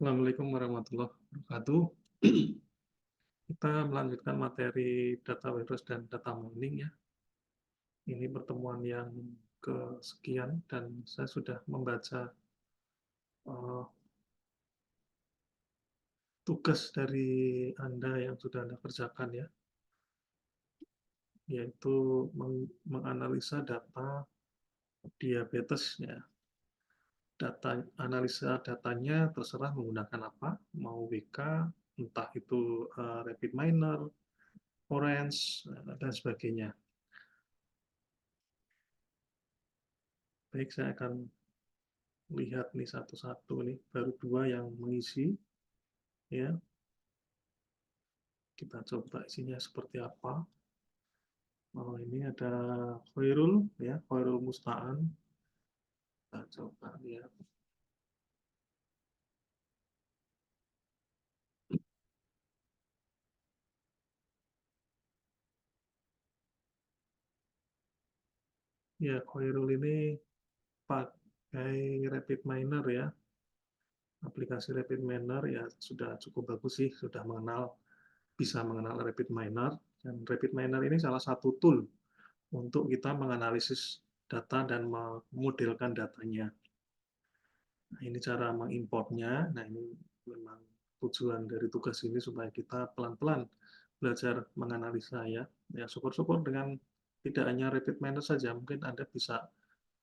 Assalamualaikum warahmatullahi wabarakatuh. Kita melanjutkan materi data warehouse dan data mining ya. Ini pertemuan yang kesekian dan saya sudah membaca eh, tugas dari Anda yang sudah Anda kerjakan ya, yaitu menganalisa data diabetes ya. Analisa datanya terserah menggunakan apa, mau WK, entah itu rapid miner, orange, dan sebagainya. Baik, saya akan lihat nih satu-satu nih, baru 2 yang mengisi ya. Kita coba isinya seperti apa. Oh, ini ada Khairul ya, Khairul Musta'an. Kita coba lihat. Ya, Khairul ini pakai Rapid Miner ya. Aplikasi Rapid Miner ya sudah cukup bagus sih, sudah bisa mengenal Rapid Miner. Dan Rapid Miner ini salah satu tool untuk kita menganalisis data dan memodelkan datanya. Nah, ini cara mengimportnya. Nah, ini memang tujuan dari tugas ini supaya kita pelan-pelan belajar menganalisa ya. Ya, syukur-syukur dengan tidak hanya rapid miner saja, mungkin Anda bisa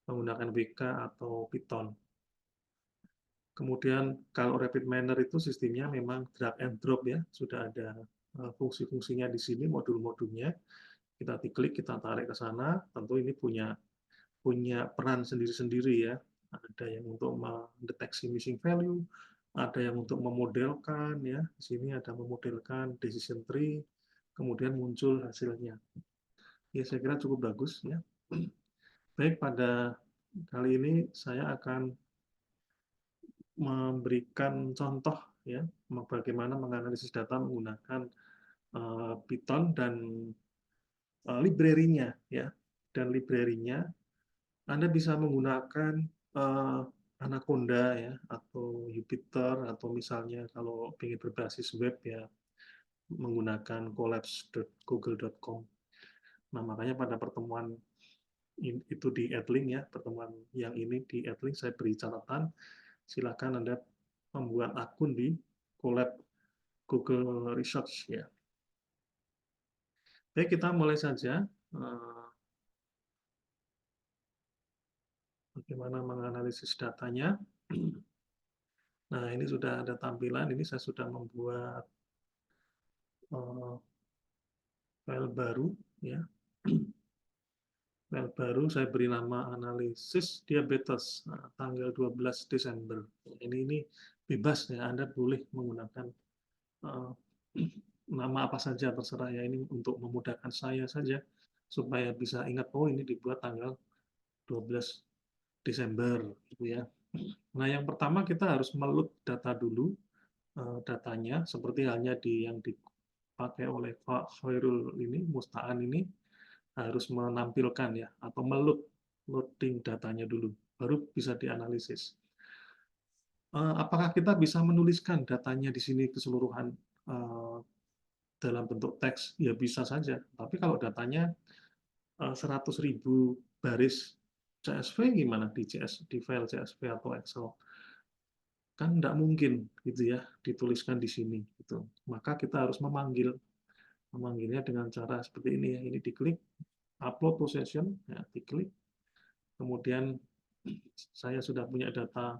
menggunakan WK atau Python. Kemudian kalau rapid miner itu sistemnya memang drag and drop ya, sudah ada fungsi-fungsinya di sini, modul-modulnya. Kita klik, kita tarik ke sana, tentu ini punya peran sendiri-sendiri ya. Ada yang untuk mendeteksi missing value, ada yang untuk memodelkan ya. Di sini ada memodelkan decision tree, kemudian muncul hasilnya. Ya, saya kira cukup bagus ya. Baik, pada kali ini saya akan memberikan contoh ya bagaimana menganalisis data menggunakan Python dan library-nya ya. Dan library-nya Anda bisa menggunakan Anaconda ya atau Jupyter atau misalnya kalau ingin berbasis web ya menggunakan collapse.google.com. Nah, makanya pada pertemuan itu di Adlink ya, pertemuan yang ini di Adlink saya beri catatan, silakan Anda membuat akun di Colab Google Research ya. Baik, kita mulai saja. Bagaimana menganalisis datanya. Nah, ini sudah ada tampilan, ini saya sudah membuat file baru ya. File baru saya beri nama analisis diabetes tanggal 12 Desember. Ini bebas ya, Anda boleh menggunakan nama apa saja terserah ya, ini untuk memudahkan saya saja supaya bisa ingat oh ini dibuat tanggal 12 Desember gitu ya. Nah, yang pertama kita harus meload data dulu, datanya seperti halnya yang dipakai oleh Pak Khairul ini, Musta'an ini harus menampilkan ya atau loading datanya dulu baru bisa dianalisis. Apakah kita bisa menuliskan datanya di sini keseluruhan dalam bentuk teks? Ya bisa saja. Tapi kalau datanya 100.000 baris CSV gimana di file CSV atau Excel? Kan tidak mungkin gitu ya dituliskan di sini gitu. Maka kita harus memanggilnya dengan cara seperti ini ya. Ini diklik upload to session ya, diklik. Kemudian saya sudah punya data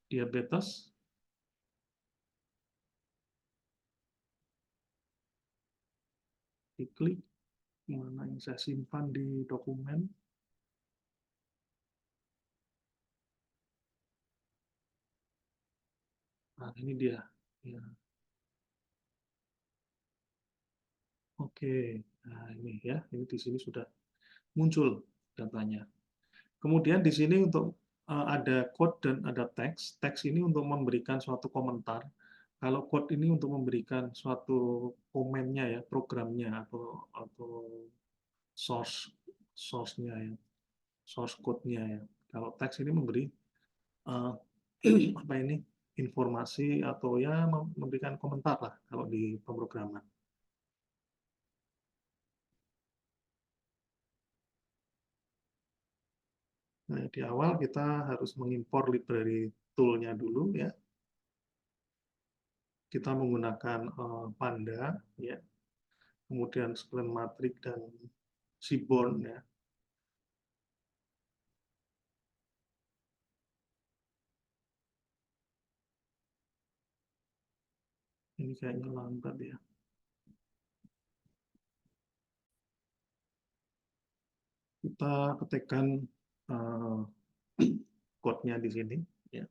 diabetes. Diklik mana yang saya simpan di dokumen. Nah, ini dia. Ya. Oke. Nah, ini ya. Ini di sini sudah muncul datanya. Kemudian di sini untuk ada code dan ada teks. Teks ini untuk memberikan suatu komentar. Kalau code ini untuk memberikan suatu komennya ya, programnya atau source-nya ya, source code-nya ya. Kalau teks ini memberi apa ini informasi atau ya memberikan komentar lah kalau di pemrograman. Nah, di awal kita harus mengimpor library tool-nya dulu ya. Kita menggunakan Panda ya, kemudian Spline Matrix dan Seaborn ya. Ini kayaknya lambat ya. Kita ketikkan uh, code-nya di sini ya.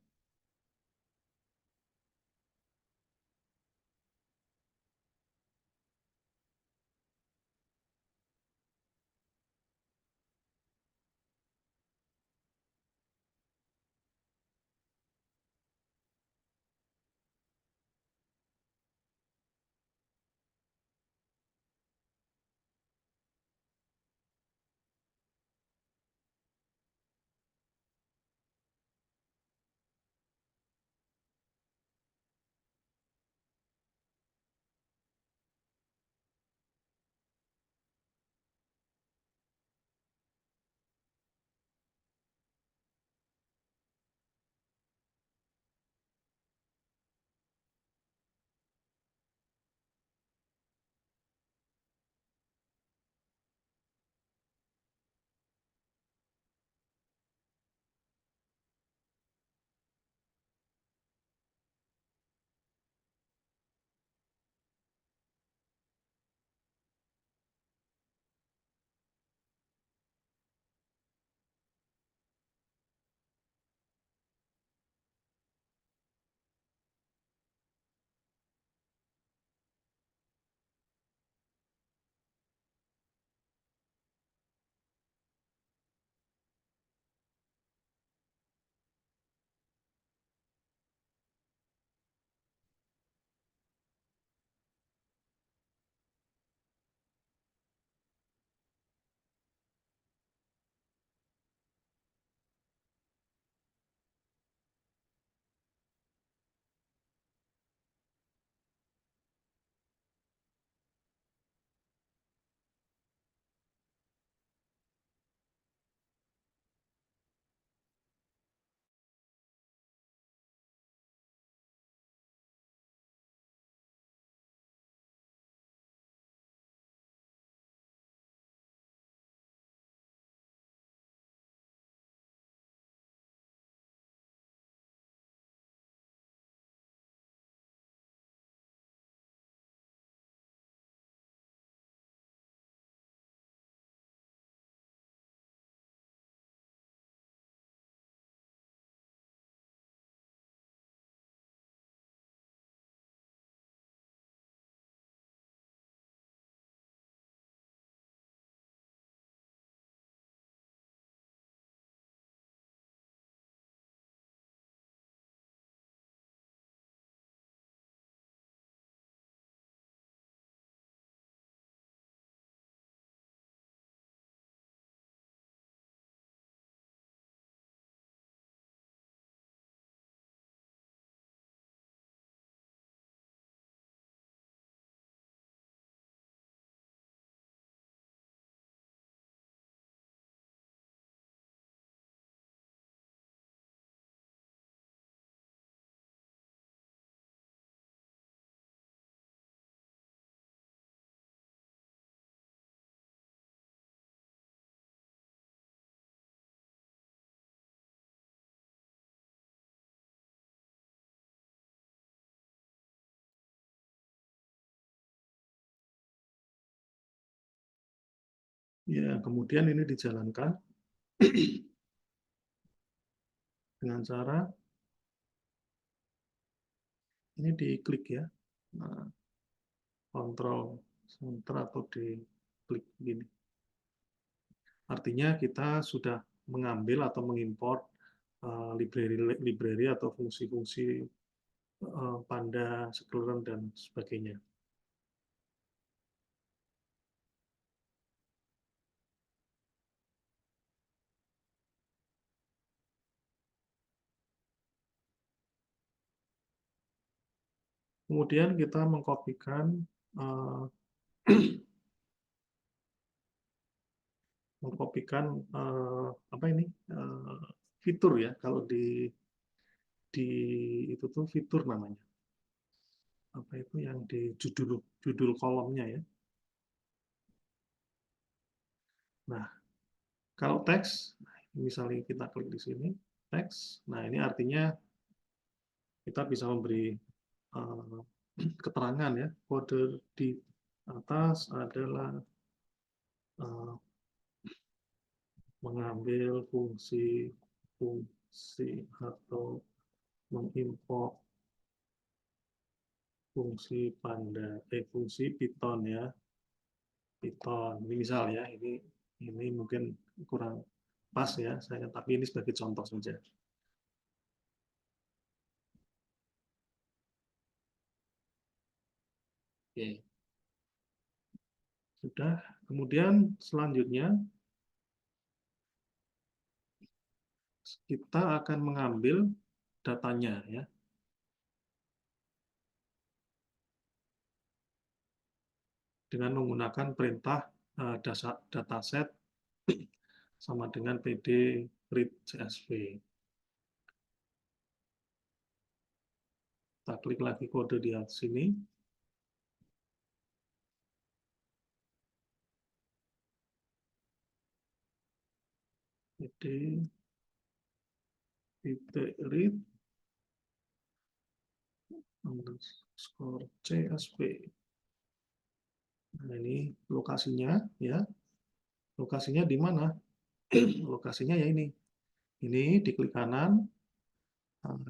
Ya, kemudian ini dijalankan dengan cara ini diklik ya. Nah, kontrol center atau diklik gini. Artinya kita sudah mengambil atau mengimport library atau fungsi-fungsi Panda, Scikit-learn, dan sebagainya. Kemudian kita mengkopikan eh, apa ini fitur ya, kalau di itu tuh fitur namanya, apa itu yang di judul judul kolomnya ya. Nah, kalau teks, misalnya kita klik di sini teks, nah ini artinya kita bisa memberi eh, keterangan ya. Kode di atas adalah eh, mengambil fungsi fungsi atau mengimport fungsi Python ya, Python ini misal ya, ini mungkin kurang pas ya saya, tapi ini sebagai contoh saja. Oke, sudah. Kemudian selanjutnya kita akan mengambil datanya ya, dengan menggunakan perintah dataset sama dengan pd read csv. Kita klik lagi kode di atas sini. Pd read underscore csv. Nah, ini lokasinya ya. Lokasinya di mana? Lokasinya ya ini. Ini di klik kanan,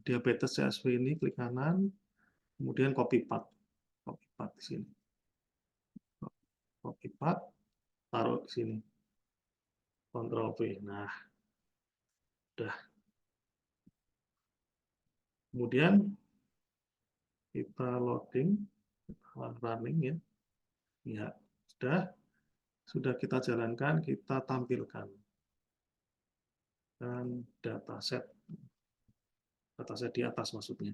diabetes CSV ini klik kanan, kemudian copy path. Copy path di sini. Copy path, taruh di sini. Ctrl V. Nah, udah. Kemudian kita loading, running ya. Ya, sudah kita jalankan, kita tampilkan dan dataset di atas maksudnya.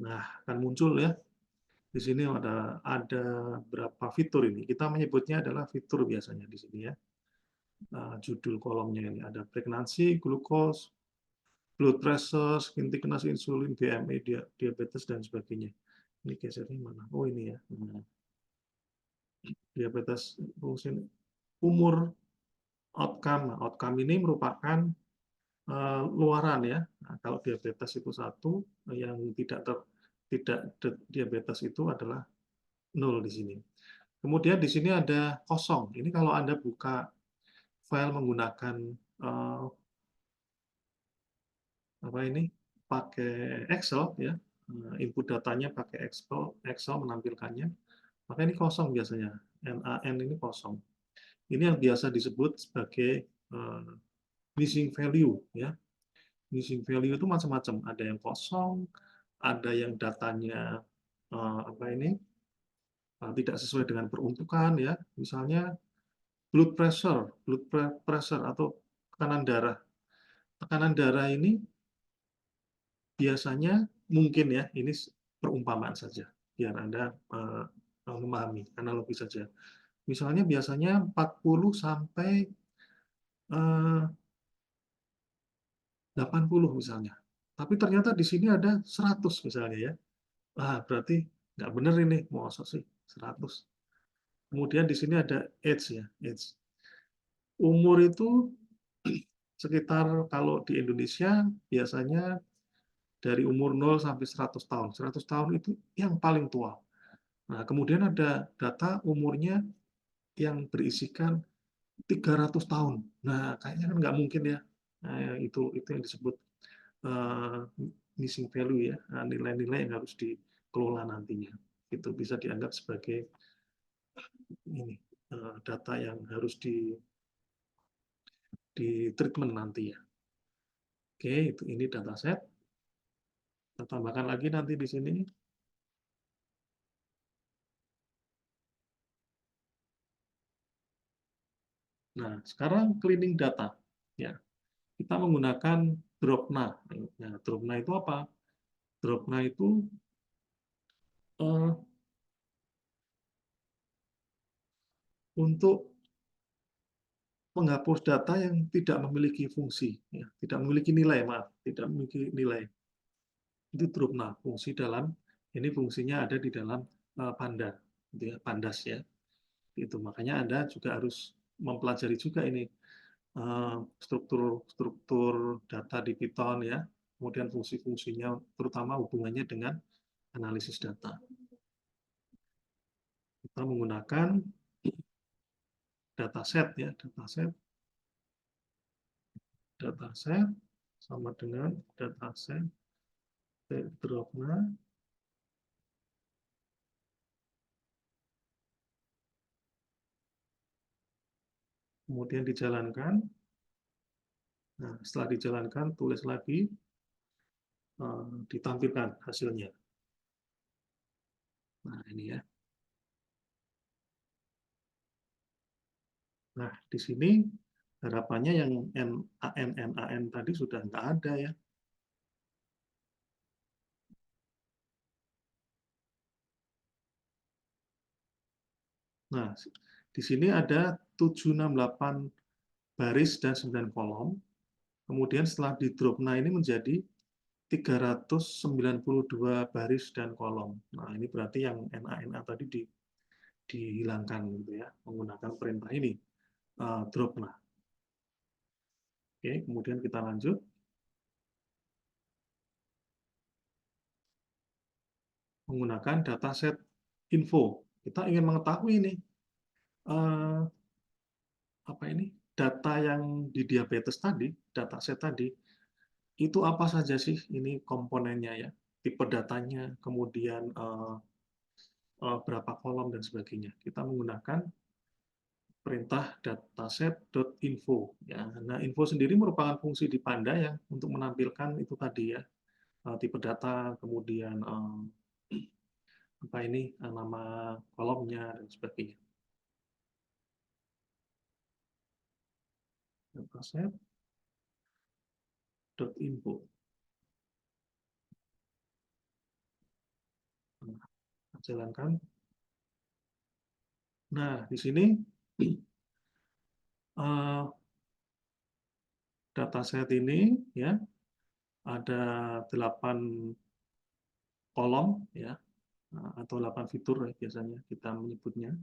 Nah, akan muncul ya. Di sini ada berapa fitur ini. Kita menyebutnya adalah fitur biasanya di sini ya. Judul kolomnya ini ada pregnancy, glucose, blood pressure, skin thickness, insulin, BMI, diabetes dan sebagainya. Ini gesernya mana? Oh ini ya. Nah, diabetes, umur, outcome. Nah, outcome ini merupakan luaran ya. Nah, kalau diabetes itu 1, yang tidak diabetes itu adalah 0 di sini. Kemudian di sini ada kosong. Ini kalau Anda buka file menggunakan eh, apa ini, pakai Excel ya, input datanya pakai Excel menampilkannya, maka ini kosong biasanya. NaN ini kosong. Ini yang biasa disebut sebagai missing value ya. Missing value itu macam-macam, ada yang kosong, ada yang datanya apa ini tidak sesuai dengan peruntukan ya. Misalnya blood pressure atau tekanan darah. Tekanan darah ini biasanya mungkin ya, ini perumpamaan saja biar Anda memahami, analogi saja. Misalnya biasanya 40 sampai 80 misalnya. Tapi ternyata di sini ada 100 misalnya ya. Berarti nggak benar ini, mau sih 100. Kemudian di sini ada age ya, age. Umur itu sekitar kalau di Indonesia biasanya dari umur 0 sampai 100 tahun. 100 tahun itu yang paling tua. Nah, kemudian ada data umurnya yang berisikan 300 tahun. Nah, kayaknya kan nggak mungkin ya. Nah, itu yang disebut uh, missing value ya, nilai-nilai yang harus dikelola nantinya. Itu bisa dianggap sebagai ini data yang harus di treatment nanti ya. Oke, ini dataset. Kita tambahkan lagi nanti di sini. Nah, sekarang cleaning data. Ya, kita menggunakan Dropna. Nah, Dropna itu apa? Dropna itu uh, untuk menghapus data yang tidak memiliki fungsi, ya, tidak memiliki nilai, maaf, tidak memiliki nilai. Itu Drupna, fungsi dalam ini fungsinya ada di dalam Panda, gitu ya, Pandas ya. Itu makanya Anda juga harus mempelajari juga ini struktur-struktur data di Python ya, kemudian fungsi-fungsinya, terutama hubungannya dengan analisis data. Kita menggunakan dataset ya, dataset sama dengan dataset Drobna, kemudian dijalankan. Nah, setelah dijalankan, tulis lagi, ditampilkan hasilnya. Nah, ini ya. Nah, di sini harapannya yang NAN tadi sudah nggak ada ya. Nah, di sini ada 768 baris dan 9 kolom. Kemudian setelah di drop nah ini menjadi 392 baris dan kolom. Nah, ini berarti yang NaNA tadi dihilangkan gitu ya, menggunakan perintah ini, drop nah. Oke, kemudian kita lanjut. Menggunakan dataset info. Kita ingin mengetahui ini apa ini data yang di diabetes tadi, dataset tadi, itu apa saja sih ini komponennya ya, tipe datanya, kemudian berapa kolom dan sebagainya. Kita menggunakan perintah dataset.info. Ya. Nah, info sendiri merupakan fungsi di Panda yang untuk menampilkan itu tadi ya, tipe data, kemudian apa ini nama kolomnya dan sebagainya. Dataset.info. Nah, jalankan. Nah, di sini dataset ini ya ada 8 kolom ya, atau 8 fitur ya, biasanya kita menyebutnya.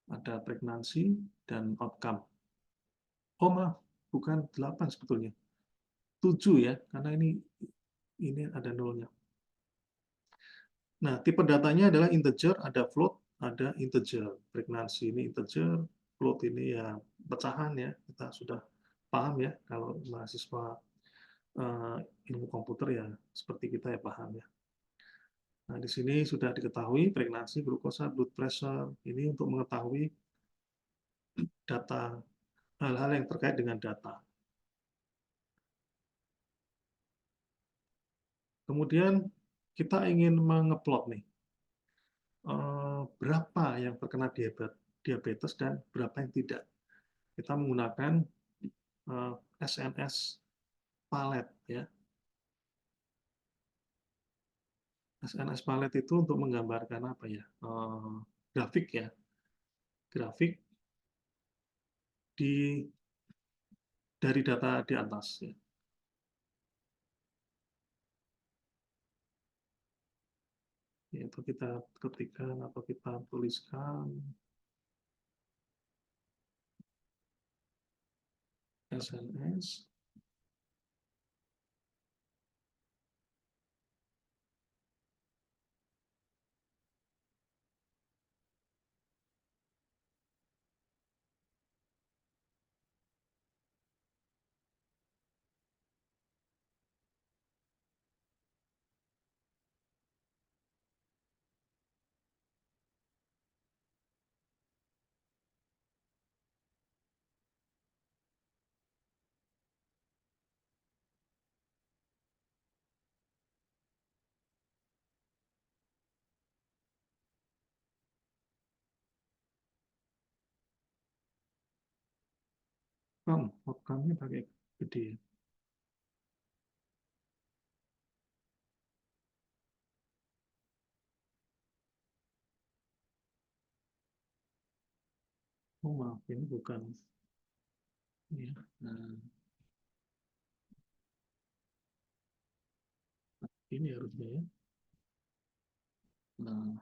Ada pregnancy dan outcome. Oh maaf, bukan 8 sebetulnya. 7 ya, karena ini ada nolnya. Nah, tipe datanya adalah integer, ada float, ada integer. Pregnancy ini integer, float ini ya pecahan ya. Kita sudah paham ya, kalau mahasiswa ilmu komputer ya seperti kita ya paham ya. Nah, di sini sudah diketahui pregnancy, glukosa, blood pressure. Ini untuk mengetahui data, hal-hal yang terkait dengan data. Kemudian kita ingin mengeplot nih, berapa yang terkena diabetes dan berapa yang tidak. Kita menggunakan SNS palet ya. SNS palet itu untuk menggambarkan apa ya? Grafik ya. Grafik di dari data di atas ya. Yaitu kita ketikkan atau kita tuliskan SNS outcome, outcome-nya pakai gede. Oh maaf, ini bukan. Ya. Nah, ini harusnya ya. Nah,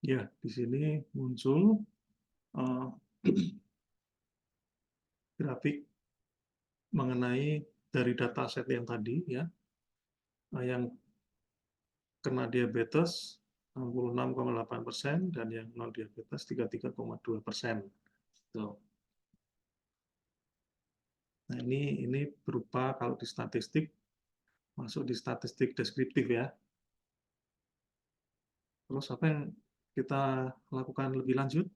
ya di sini muncul uh, grafik mengenai dari dataset yang tadi ya, yang kena diabetes 66,8% dan yang non diabetes 33,2%. Tuh. Nah ini berupa kalau di statistik masuk di statistik deskriptif ya. Terus apa yang kita lakukan lebih lanjut?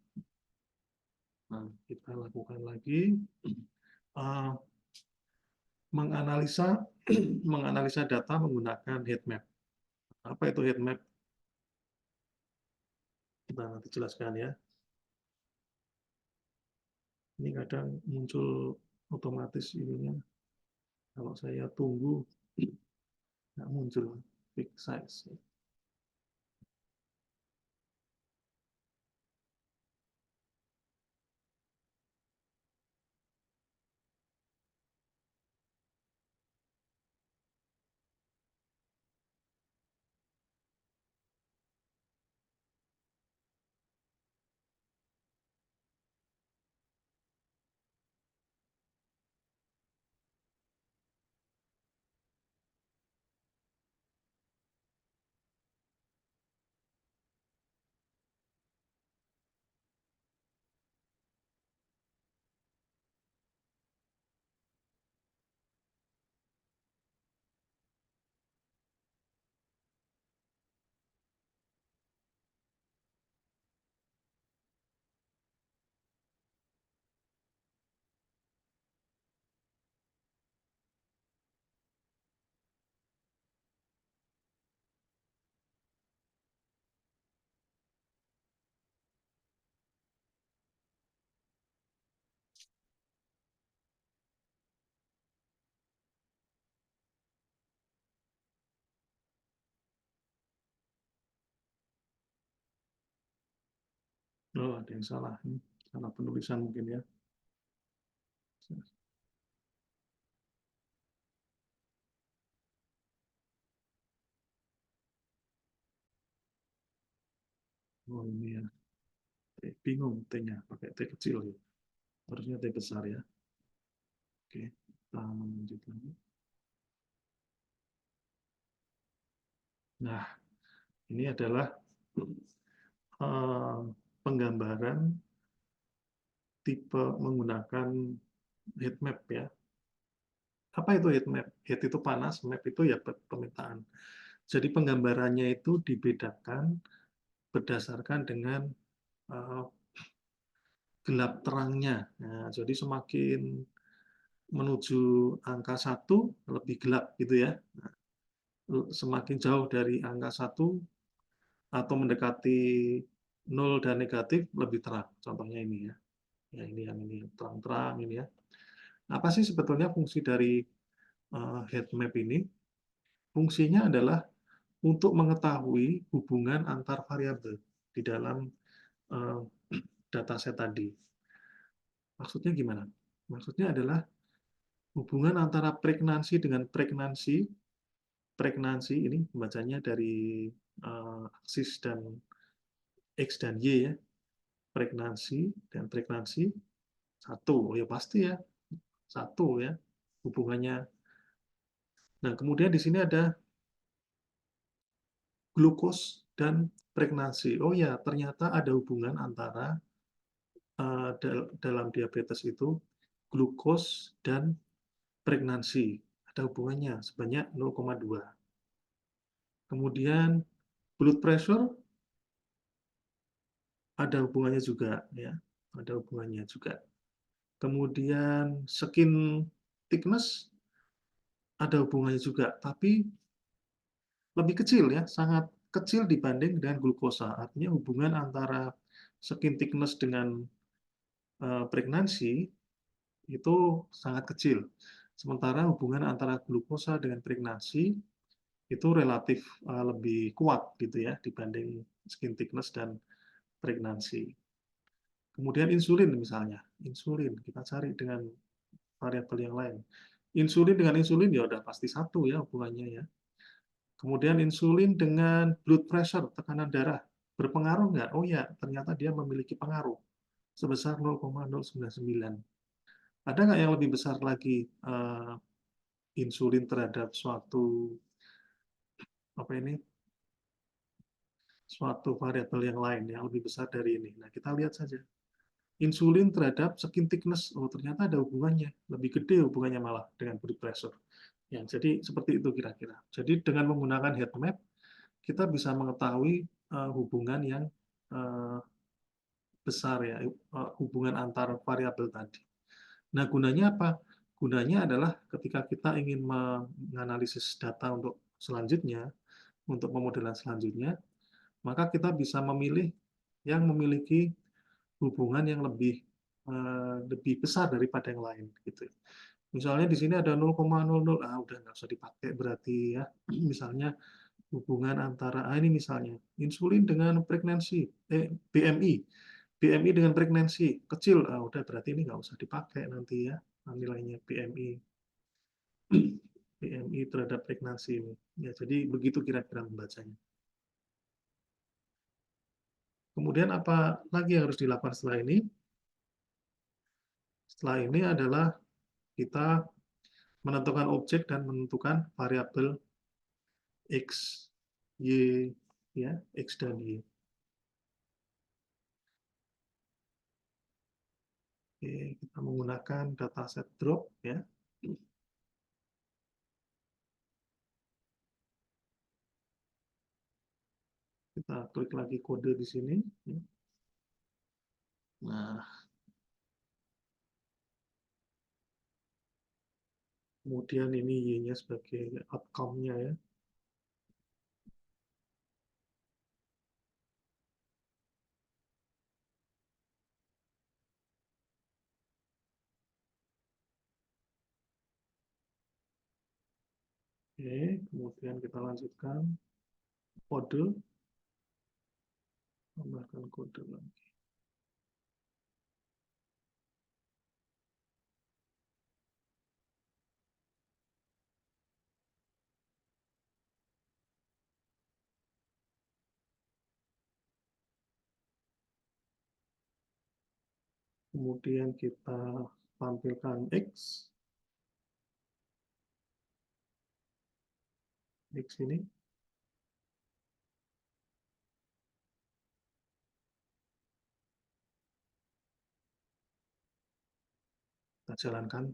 Nah, kita lakukan lagi menganalisa menganalisa data menggunakan heat map. Apa itu heat map? Kita nanti jelaskan ya. Ini kadang muncul otomatis ininya. Kalau saya tunggu nggak muncul big size. Oh, ada yang salah. Salah penulisan mungkin ya. Oh ini ya. Bingung T-nya, pakai T kecil ya. Harusnya T besar ya. Oke, kita lanjut lagi. Nah, ini adalah penggambaran tipe menggunakan heat map ya. Apa itu heat map? Heat itu panas, map itu ya pemetaan. Jadi penggambarannya itu dibedakan berdasarkan dengan uh, gelap terangnya. Nah, jadi semakin menuju angka 1 lebih gelap gitu ya. Nah, semakin jauh dari angka 1 atau mendekati 0 dan negatif lebih terang. Contohnya ini ya. Ya ini yang ini terang-terang ini ya. Apa sih sebetulnya fungsi dari heat map ini? Fungsinya adalah untuk mengetahui hubungan antar variabel di dalam uh, dataset tadi. Maksudnya gimana? Maksudnya adalah hubungan antara pregnansi dengan pregnansi. Pregnansi ini membacanya dari aksis dan X dan Y ya. Pregnansi dan pregnansi satu, ya pasti ya satu ya hubungannya. Nah kemudian di sini ada glukos dan pregnansi. Oh ya ternyata ada hubungan antara dalam diabetes itu glukos dan pregnansi. Ada hubungannya sebanyak 0,2. Kemudian blood pressure ada hubungannya juga ya, ada hubungannya juga. Kemudian skin thickness ada hubungannya juga, tapi lebih kecil ya, sangat kecil dibanding dengan glukosa. Artinya hubungan antara skin thickness dengan pregnansi itu sangat kecil. Sementara hubungan antara glukosa dengan pregnansi itu relatif lebih kuat gitu ya dibanding skin thickness dan pregnansi. Kemudian insulin misalnya, insulin kita cari dengan variabel yang lain. Insulin dengan insulin ya udah pasti satu ya hubungannya ya. Kemudian insulin dengan blood pressure, tekanan darah, berpengaruh nggak? Oh ya, ternyata dia memiliki pengaruh sebesar 0,099. Ada nggak yang lebih besar lagi insulin terhadap suatu apa ini suatu variabel yang lain yang lebih besar dari ini? Nah kita lihat saja. Insulin terhadap skin thickness, oh ternyata ada hubungannya, lebih gede hubungannya malah dengan blood pressure. Ya, jadi seperti itu kira-kira. Jadi dengan menggunakan heat map, kita bisa mengetahui hubungan yang uh, besar ya, hubungan antar variabel tadi. Nah, gunanya apa? Gunanya adalah ketika kita ingin menganalisis data untuk selanjutnya, untuk pemodelan selanjutnya, maka kita bisa memilih yang memiliki hubungan yang lebih besar daripada yang lain gitu. Misalnya di sini ada 0,00, udah nggak usah dipakai berarti ya. Misalnya hubungan antara ini misalnya insulin dengan pregnancy, BMI, BMI dengan pregnancy kecil, udah berarti ini nggak usah dipakai nanti ya nilainya BMI, BMI terhadap pregnancy ini. Ya, jadi begitu kira-kira membacanya. Kemudian apa lagi yang harus dilakukan setelah ini? Setelah ini adalah kita menentukan objek dan menentukan variabel X, Y, ya, X dan Y. Oke, kita menggunakan dataset drop ya. Kita klik lagi kode di sini. Nah, kemudian ini Y-nya sebagai outcome-nya ya. Oke, kemudian kita lanjutkan kode, tambahkan kode lagi. Kemudian kita tampilkan X, X ini. jalankan.